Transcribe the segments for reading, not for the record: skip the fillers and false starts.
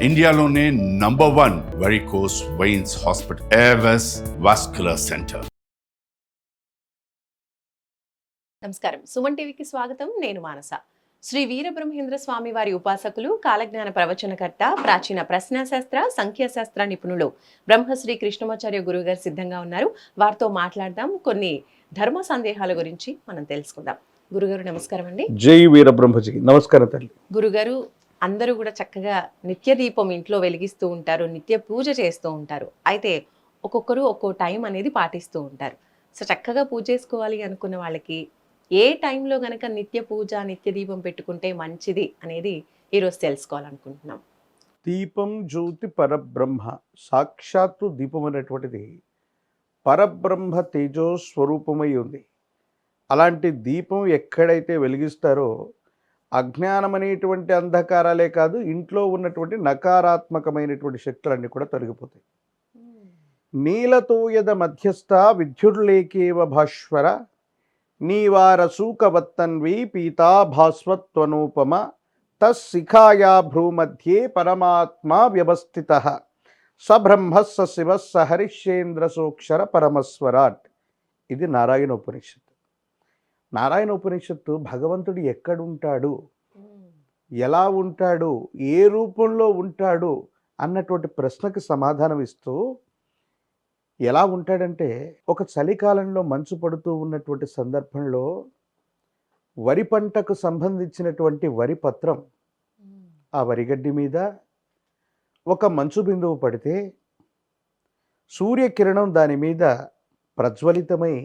ఇండియాలోనే #1 varicose veins hospital Avis vascular centre. నమస్కారం. సుమన్ టీవీకి స్వాగతం. నేను మానస. శ్రీ వీరబ్రహ్మేంద్ర స్వామి వారి ఉపాసకులు, కాలజ్ఞాన ప్రవచనకర్త, ప్రాచీన ప్రశ్నాశాస్త్ర, సంఖ్యాశాస్త్ర నిపుణులు బ్రహ్మశ్రీ కృష్ణమాచార్య గురువు గారు సిద్ధంగా ఉన్నారు. వారితో మాట్లాడదాం. కొన్ని ధర్మ సందేహాల గురించి మనం తెలుసుకుందాం. గురుగారు నమస్కారం అండి. జై వీరబ్రహ్మజీ. నమస్కారం తల్లి. గురుగారు, అందరూ కూడా చక్కగా నిత్య దీపం ఇంట్లో వెలిగిస్తూ ఉంటారు, నిత్య పూజ చేస్తూ ఉంటారు. అయితే ఒక్కొక్కరు ఒక్కో టైం అనేది పాటిస్తూ ఉంటారు. సో చక్కగా పూజ చేసుకోవాలి అనుకున్న వాళ్ళకి ఏ టైంలో గనక నిత్య పూజ, నిత్య దీపం పెట్టుకుంటే మంచిది అనేది ఈరోజు తెలుసుకోవాలనుకుంటున్నాం. దీపం జ్యోతి పరబ్రహ్మ. సాక్షాత్తు దీపం అనేటువంటిది పరబ్రహ్మ తేజో స్వరూపమై ఉంది. అలాంటి దీపం ఎక్కడైతే వెలిగిస్తారో అజ్ఞానం అనేటువంటి అంధకారాలే కాదు, ఇంట్లో ఉన్నటువంటి నకారాత్మకమైనటువంటి శక్తులన్నీ కూడా తొలగిపోతాయి. నీలతోయద మధ్యస్థ విద్యుర్లేకేవ భాస్వర నీవారసూకవత్తన్వి పీతా భాస్వత్వనూపమ తశిఖాయా భ్రూమధ్యే పరమాత్మా వ్యవస్థితః సబ్రహ్మ శివ హరిశ్చేంద్రసోక్షర పరమస్వరాట్. ఇది నారాయణ ఉపనిషత్తు. నారాయణ ఉపనిషత్తు భగవంతుడు ఎక్కడుంటాడు, ఎలా ఉంటాడు, ఏ రూపంలో ఉంటాడు అన్నటువంటి ప్రశ్నకు సమాధానం ఇస్తూ, ఎలా ఉంటాడంటే ఒక చలికాలంలో మంచు పడుతూ ఉన్నటువంటి సందర్భంలో వరి పంటకు సంబంధించినటువంటి వరి పత్రం, ఆ వరిగడ్డి మీద ఒక మంచు బిందువు పడితే సూర్యకిరణం దాని మీద ప్రజ్వలితమై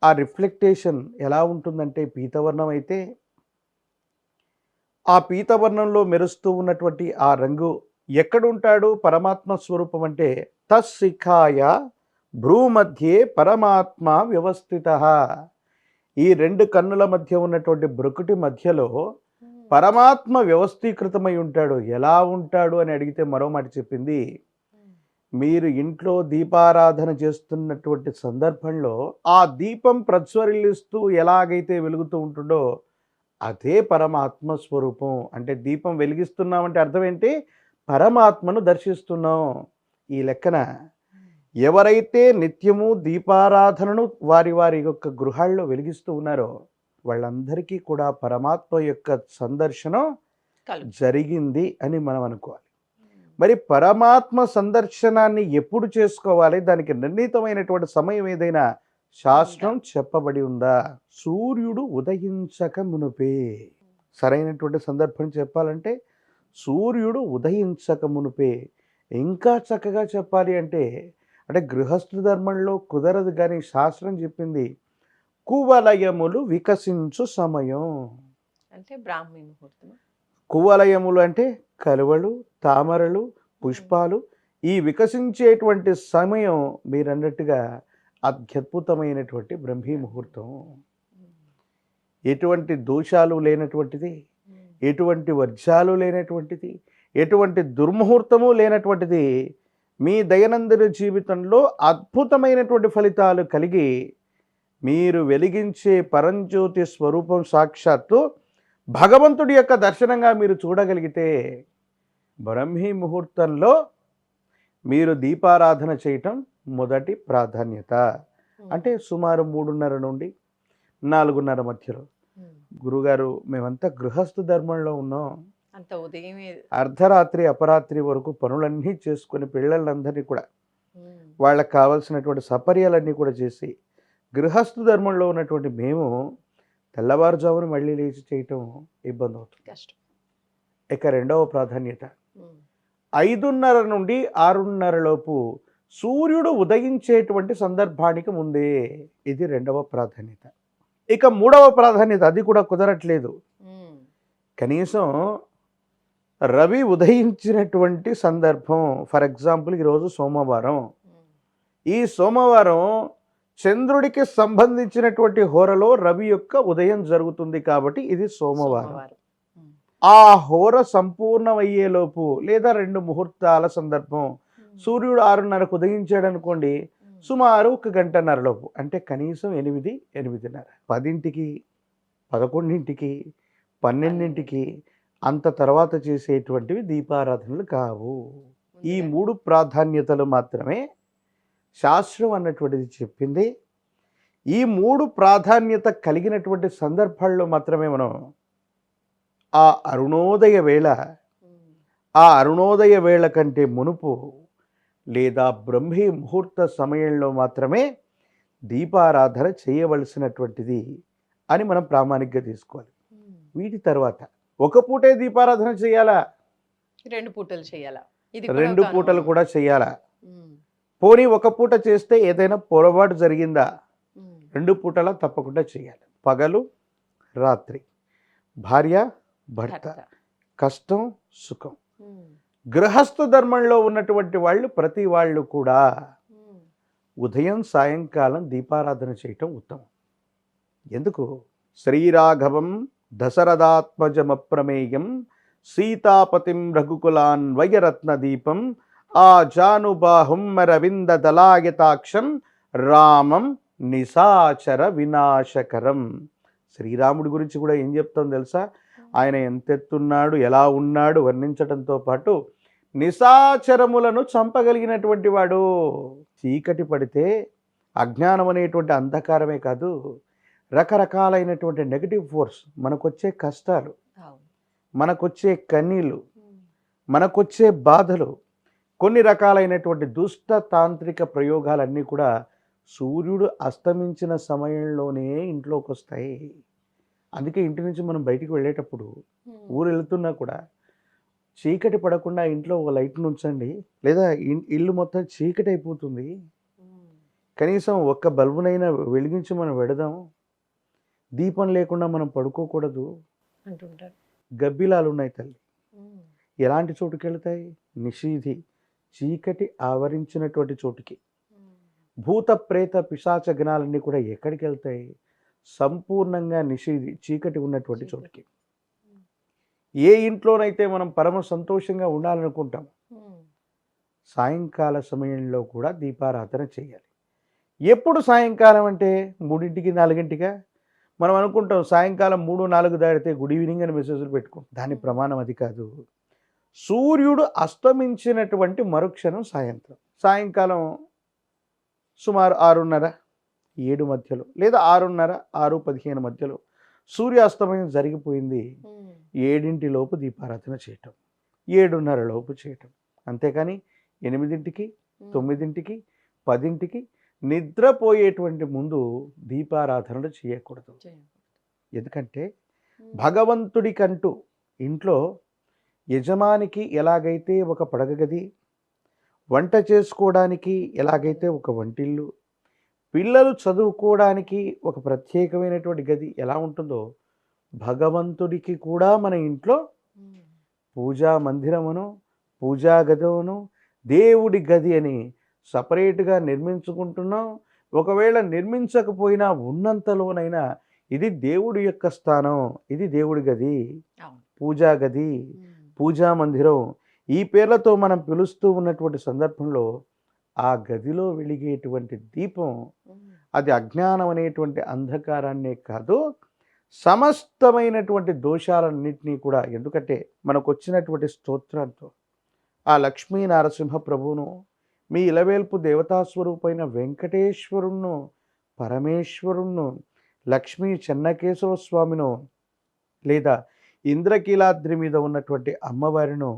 ఆ రిఫ్లెక్టేషన్ ఎలా ఉంటుందంటే పీతవర్ణం అయితే, ఆ పీతవర్ణంలో మెరుస్తూ ఉన్నటువంటి ఆ రంగు ఎక్కడుంటాడు పరమాత్మ స్వరూపం అంటే తశిఖాయ భ్రూమధ్యే పరమాత్మ వ్యవస్థితః. ఈ రెండు కన్నుల మధ్య ఉన్నటువంటి బ్రుకుటి మధ్యలో పరమాత్మ వ్యవస్థీకృతమై ఉంటాడు. ఎలా ఉంటాడు అని అడిగితే మరో మాట చెప్పింది, మీరు ఇంట్లో దీపారాధన చేస్తున్నటువంటి సందర్భంలో ఆ దీపం ప్రజ్వరిల్లిస్తూ ఎలాగైతే వెలుగుతూ ఉంటుందో అదే పరమాత్మ స్వరూపం. అంటే దీపం వెలిగిస్తున్నామంటే అర్థం ఏంటి? పరమాత్మను దర్శిస్తున్నాం. ఈ లెక్కన ఎవరైతే నిత్యము దీపారాధనను వారి వారి యొక్క గృహాల్లో వెలిగిస్తూ ఉన్నారో వాళ్ళందరికీ కూడా పరమాత్మ యొక్క సందర్శనం జరిగింది అని మనం అనుకోవాలి. మరి పరమాత్మ సందర్శనాన్ని ఎప్పుడు చేసుకోవాలి? దానికి నిర్ణీతమైనటువంటి సమయం ఏదైనా శాస్త్రం చెప్పబడి ఉందా? సూర్యుడు ఉదయించక మునుపే. సరైనటువంటి సందర్భం చెప్పాలంటే సూర్యుడు ఉదయించక మునుపే. ఇంకా చక్కగా చెప్పాలి అంటే గృహస్థు ధర్మంలో కుదరదు, కానీ శాస్త్రం చెప్పింది కువలయములు వికసించు సమయం అంటే బ్రాహ్మీ ముహూర్తం. కువలయములు అంటే కలువలు, తామరలు, పుష్పాలు. ఈ వికసించేటువంటి సమయం మీరన్నట్టుగా అత్యద్భుతమైనటువంటి బ్రహ్మీ ముహూర్తం. ఎటువంటి దోషాలు లేనటువంటిది, ఎటువంటి వర్జాలు లేనటువంటిది, ఎటువంటి దుర్ముహూర్తము లేనటువంటిది. మీ దైనందిన జీవితంలో అద్భుతమైనటువంటి ఫలితాలు కలిగి మీరు వెలిగించే పరంజ్యోతి స్వరూపం సాక్షాత్తు భగవంతుడి యొక్క దర్శనంగా మీరు చూడగలిగితే బ్రహ్మీ ముహూర్తంలో మీరు దీపారాధన చేయటం మొదటి ప్రాధాన్యత. అంటే సుమారు 3:30 నుండి 4:30 మధ్యలో. గురుగారు, మేమంతా గృహస్థు ధర్మంలో ఉన్నాం, అంత ఉదయమే అర్ధరాత్రి అపరాత్రి వరకు పనులన్నీ చేసుకొని పిల్లలందరినీ కూడా వాళ్ళకి కావాల్సినటువంటి సపర్యాలన్నీ కూడా చేసి గృహస్థు ధర్మంలో ఉన్నటువంటి మేము తెల్లవారుజామున మళ్ళీ లేచి చేయటం ఇబ్బంది అవుతుంది, కష్టం. ఇక రెండవ ప్రాధాన్యత 5:30 నుండి 6:30 లోపు సూర్యుడు ఉదయించేటువంటి సందర్భానికి ముందే. ఇది రెండవ ప్రాధాన్యత. ఇక మూడవ ప్రాధాన్యత, అది కూడా కుదరట్లేదు, కనీసం రవి ఉదయించినటువంటి సందర్భం. ఫర్ ఎగ్జాంపుల్ ఈరోజు సోమవారం. ఈ సోమవారం చంద్రుడికి సంబంధించినటువంటి హోరలో రవి యొక్క ఉదయం జరుగుతుంది కాబట్టి ఇది సోమవారం. ఆ హోర సంపూర్ణమయ్యేలోపు లేదా 2 ముహూర్తాల సందర్భం, సూర్యుడు 6:30కు ఉదయించాడు అనుకోండి, సుమారు 1 గంటన్నర లోపు, అంటే కనీసం 8, 8:30, 10ంటికి, 11ంటికి, 12ంటికి అంత తర్వాత చేసేటువంటివి దీపారాధనలు కావు. ఈ 3 ప్రాధాన్యతలు మాత్రమే శాస్త్రం అన్నటువంటిది చెప్పింది. ఈ 3 ప్రాధాన్యత కలిగినటువంటి సందర్భాల్లో మాత్రమే మనం ఆ అరుణోదయ వేళ, ఆ అరుణోదయ వేళ కంటే మునుపు లేదా బ్రహ్మీ ముహూర్త సమయంలో మాత్రమే దీపారాధన చేయవలసినటువంటిది అని మనం ప్రామాణికంగా తీసుకోవాలి. వీటి తర్వాత ఒక పూటే దీపారాధన చేయాలా, 2 పూటలు చేయాలా? ఇది 2 పూటలు కూడా చేయాలా? పోనీ ఒక పూట చేస్తే ఏదైనా పొరపాటు జరిగిందా? 2 పూటలా తప్పకుండా చేయాలి. పగలు రాత్రి, భార్య భర్త, కష్టం సుఖం. గృహస్థ ధర్మంలో ఉన్నటువంటి వాళ్ళు ప్రతి వాళ్ళు కూడా ఉదయం సాయంకాలం దీపారాధన చేయటం ఉత్తమం. ఎందుకు? శ్రీరాఘవం దశరథాత్మజమప్రమేయం సీతాపతిం రఘుకులాన్వయరత్న దీపం ఆ జానుబాహుమ్మరవింద దళాయతాక్షం రామం నిశాచర వినాశకరం. శ్రీరాముడి గురించి కూడా ఏం చెప్తాం తెలుసా? ఆయన ఎంతెత్తున్నాడు, ఎలా ఉన్నాడు వర్ణించడంతో పాటు నిశాచరములను చంపగలిగినటువంటి వాడు. చీకటి పడితే అజ్ఞానం అనేటువంటి అంధకారమే కాదు, రకరకాలైనటువంటి నెగటివ్ ఫోర్స్, మనకొచ్చే కష్టాలు, మనకొచ్చే కన్నీళ్ళు, మనకొచ్చే బాధలు, కొన్ని రకాలైనటువంటి దుష్ట తాంత్రిక ప్రయోగాలన్నీ కూడా సూర్యుడు అస్తమించిన సమయంలోనే ఇంట్లోకి వస్తాయి. అందుకే ఇంటి నుంచి మనం బయటికి వెళ్ళేటప్పుడు, ఊరు వెళ్తున్నా కూడా చీకటి పడకుండా ఇంట్లో ఒక లైట్ను ఉంచండి, లేదా ఇల్లు మొత్తం చీకటి అయిపోతుంది, కనీసం ఒక్క బల్బునైనా వెలిగించి మనం వెడదాం, దీపం లేకుండా మనం పడుకోకూడదు అంటుంటారు. గబ్బిలాలు ఉన్నాయి తల్లి. ఎలాంటి చోటుకి వెళ్తాయి? నిషీధి, చీకటి ఆవరించినటువంటి చోటుకి. భూత ప్రేత పిశాచ గణాలన్నీ కూడా ఎక్కడికి వెళ్తాయి? సంపూర్ణంగా నిషీధి, చీకటి ఉన్నటువంటి చోటుకి. ఏ ఇంట్లోనైతే మనం పరమ సంతోషంగా ఉండాలనుకుంటాం, సాయంకాల సమయంలో కూడా దీపారాధన చేయాలి. ఎప్పుడు సాయంకాలం అంటే 3ంటికి 4ంటిగా మనం అనుకుంటాం. సాయంకాలం 3-4 దాటితే గుడ్ ఈవినింగ్ అని మెసేజ్లు పెట్టుకుంటాం. దాని ప్రమాణం అది కాదు. సూర్యుడు అస్తమించినటువంటి మరుక్షణం సాయంత్రం, సాయంకాలం సుమారు 6:30-7 మధ్యలో, లేదా 6:30-6:15 మధ్యలో సూర్యాస్తమయం జరిగిపోయింది. 7 లోపు దీపారాధన చేయటం, 7:30 లోపు చేయటం. అంతేకాని 8ంటికి, 9ంటికి, 10ంటికి నిద్రపోయేటువంటి ముందు దీపారాధనలు చేయకూడదు. ఎందుకంటే భగవంతుడికంటూ ఇంట్లో యజమానికి ఎలాగైతే ఒక పడగ గది, వంట చేసుకోవడానికి ఎలాగైతే ఒక వంటిల్లు, పిల్లలు చదువుకోవడానికి ఒక ప్రత్యేకమైనటువంటి గది ఎలా ఉంటుందో, భగవంతుడికి కూడా మన ఇంట్లో పూజా మందిరమును, పూజా గదమును, దేవుడి గది అని సపరేట్గా నిర్మించుకుంటున్నాం. ఒకవేళ నిర్మించకపోయినా ఉన్నంతలోనైనా ఇది దేవుడి యొక్క స్థానం, ఇది దేవుడి గది, పూజా గది, పూజా మందిరం, ఈ పేర్లతో మనం పిలుస్తూ ఉన్నటువంటి సందర్భంలో ఆ గదిలో వెలిగేటువంటి దీపం అది అజ్ఞానం అనేటువంటి అంధకారాన్నే కాదు, సమస్తమైనటువంటి దోషాలన్నింటినీ కూడా. ఎందుకంటే మనకు వచ్చినటువంటి స్తోత్రంతో ఆ లక్ష్మీ నరసింహ ప్రభువును, మీ ఇలవేల్పు దేవతాస్వరూపైన వెంకటేశ్వరుణ్ణు, పరమేశ్వరుణ్ణు, లక్ష్మీ చెన్నకేశవ స్వామిను, లేదా ఇంద్రకీలాద్రి మీద ఉన్నటువంటి అమ్మవారిను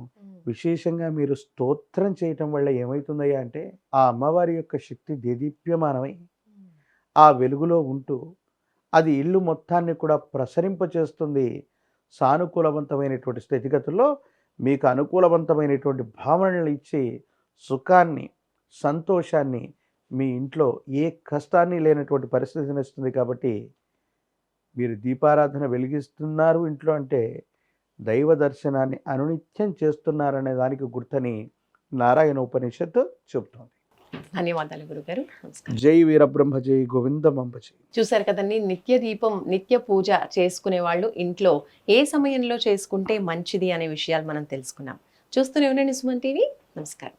విశేషంగా మీరు స్తోత్రం చేయటం వల్ల ఏమవుతుందయ్యా అంటే, ఆ అమ్మవారి యొక్క శక్తి దేదీప్యమానమై ఆ వెలుగులో ఉంటూ అది ఇల్లు మొత్తాన్ని కూడా ప్రసరింపచేస్తుంది. సానుకూలవంతమైనటువంటి స్థితిగతుల్లో మీకు అనుకూలవంతమైనటువంటి భావనలు ఇచ్చి సుఖాన్ని, సంతోషాన్ని, మీ ఇంట్లో ఏ కష్టాన్ని లేనటువంటి పరిస్థితిని ఇస్తుంది. కాబట్టి మీరు దీపారాధన వెలిగిస్తున్నారు ఇంట్లో అంటే దైవ దర్శనాన్ని అనునిత్యం చేస్తున్నారనే దానికి గుర్తని నారాయణ ఉపనిషత్తు చెబుతోంది. ధన్యవాదాలు గురుగారు. నమస్కారం. జై వీరబ్రహ్మ, జై గోవిందమంబ. చూసారు కదండి, నిత్య దీపం, నిత్య పూజ చేసుకునే వాళ్ళు ఇంట్లో ఏ సమయంలో చేసుకుంటే మంచిది అనే విషయాలు మనం తెలుసుకున్నాం. చూస్తూనే ఉండండి సుమన్ టీవీ. నమస్కారం.